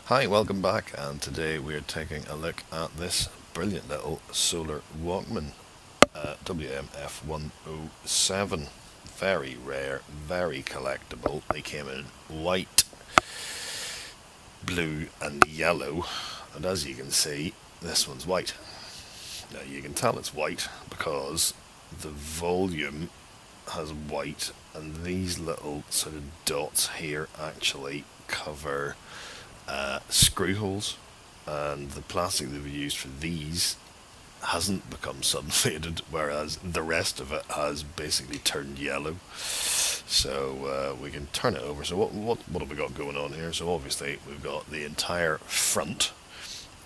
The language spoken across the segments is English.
Hi, welcome back, and today we're taking a look at this brilliant little solar Walkman, WM-F107. Very rare, very collectible. They came in white, blue and yellow, and as you can see, this one's white. Now you can tell it's white because the volume has white, and these little sort of dots here actually cover screw holes, and the plastic that we used for these hasn't become sun faded, whereas the rest of it has basically turned yellow. So we can turn it over. So what have we got going on here? So obviously we've got the entire front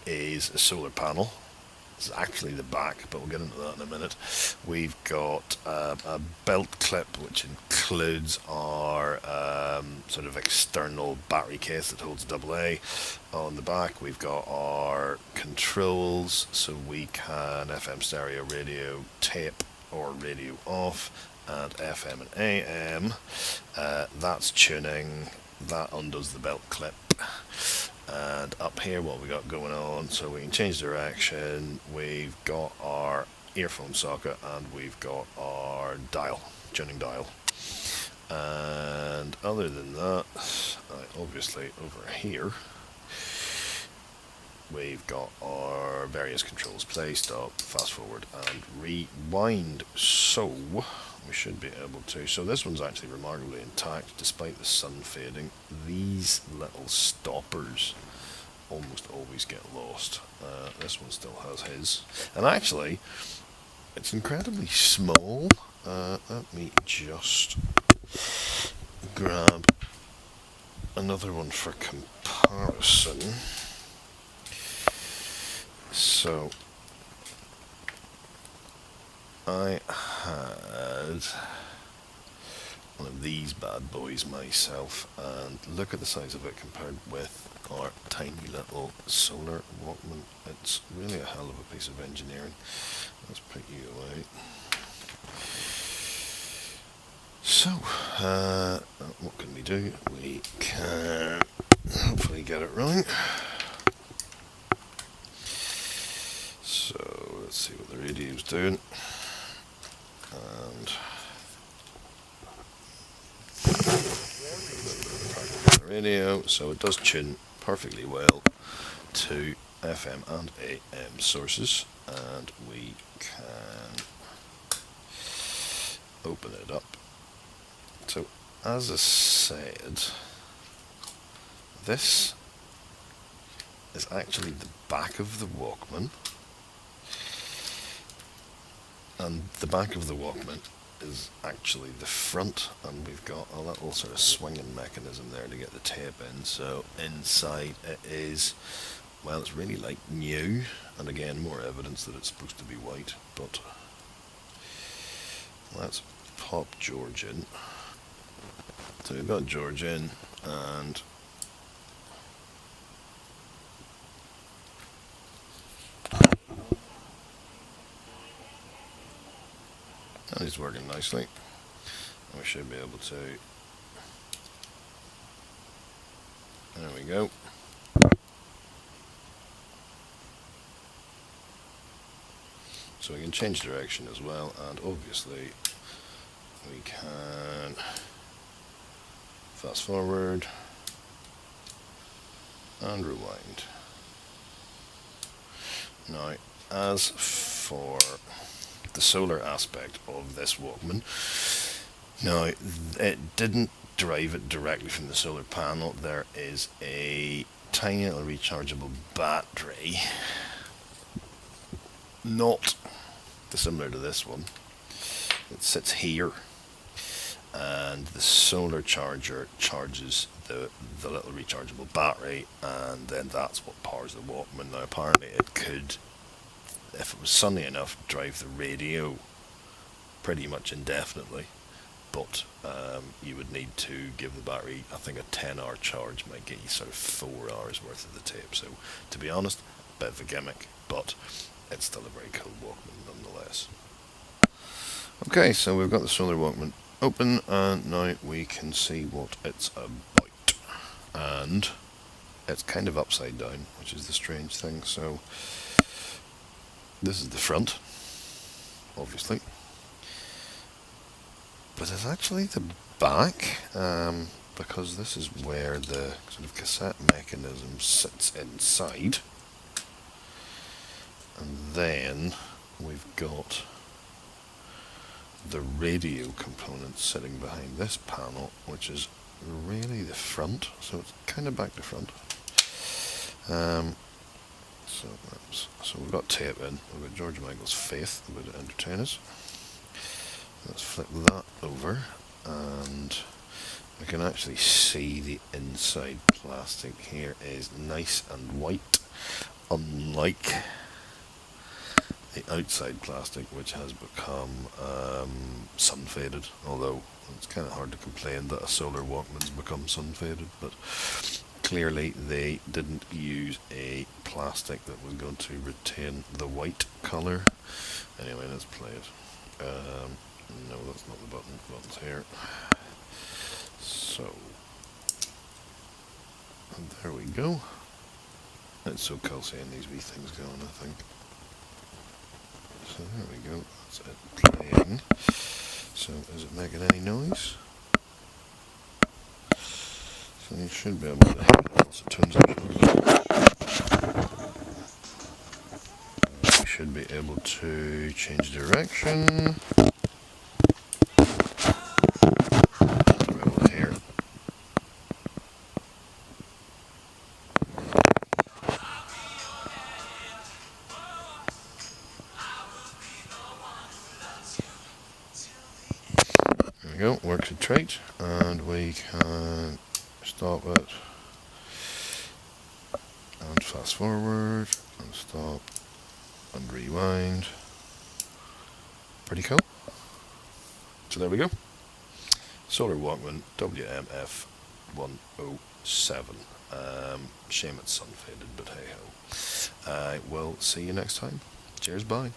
is a solar panel. It's actually the back, but we'll get into that in a minute. We've got a belt clip which includes our sort of external battery case that holds AA. On the back we've got our controls, so we can FM stereo, radio, tape or radio off, and FM and AM. That's tuning, that undoes the belt clip. And up here what we got going on, so we can change direction, we've got our earphone socket, and we've got our dial, tuning dial. And other than that, obviously over here we've got our various controls: play, stop, fast forward and rewind. So we should be able to. So this one's actually remarkably intact despite the sun fading. These little stoppers almost always get lost. This one still has his. And actually, it's incredibly small. Let me just grab another one for comparison. So I had one of these bad boys myself, and look at the size of it compared with our tiny little solar Walkman. It's really a hell of a piece of engineering. Let's put you away. So, what can we do? We can hopefully get it running. So let's see what the radio's doing. And radio, so it does tune perfectly well to FM and AM sources, and we can open it up. So as I said, this is actually the back of the Walkman, and the back of the Walkman is actually the front, and we've got a little sort of swinging mechanism there to get the tape in. So inside it is, well, it's really like new, and again more evidence that it's supposed to be white. But let's pop George in. So we've got George in, and he's working nicely. We should be able to. There we go. So we can change direction as well, and obviously we can fast forward and rewind. Now, as for the solar aspect of this Walkman, now it didn't derive it directly from the solar panel. There is a tiny little rechargeable battery, not dissimilar to this one. It sits here, and the solar charger charges the little rechargeable battery, and then that's what powers the Walkman. Now apparently it could, if it was sunny enough, drive the radio pretty much indefinitely, but you would need to give the battery, I think a 10-hour charge might get you sort of 4 hours worth of the tape. So to be honest, a bit of a gimmick, but it's still a very cool Walkman nonetheless. Okay, so we've got the solar Walkman open, and now we can see what it's about. And it's kind of upside down, which is the strange thing. So this is the front, obviously, but it's actually the back, because this is where the sort of cassette mechanism sits inside, and then we've got the radio component sitting behind this panel, which is really the front, so it's kind of back to front. So we've got tape in, we've got George Michael's Faith about to entertain us. Let's flip that over, and we can actually see the inside plastic here is nice and white, unlike the outside plastic, which has become sun faded, although it's kind of hard to complain that a solar Walkman's become sun faded, but clearly they didn't use a plastic that was going to retain the white colour. Anyway, let's play it. No, that's not the button. The button's here. So, and there we go. It's so cool seeing these wee things going, I think. So there we go, that's it playing. So is it making any noise? So you should be able to hear it once it turns up. We should be able to change direction. We'll be able to hear it. There we go, works a trait, and we can stop it, and fast forward, and stop, and rewind. Pretty cool. So there we go. Solar Walkman WM-F107. Shame it's sun faded, but hey ho. I will see you next time. Cheers, bye.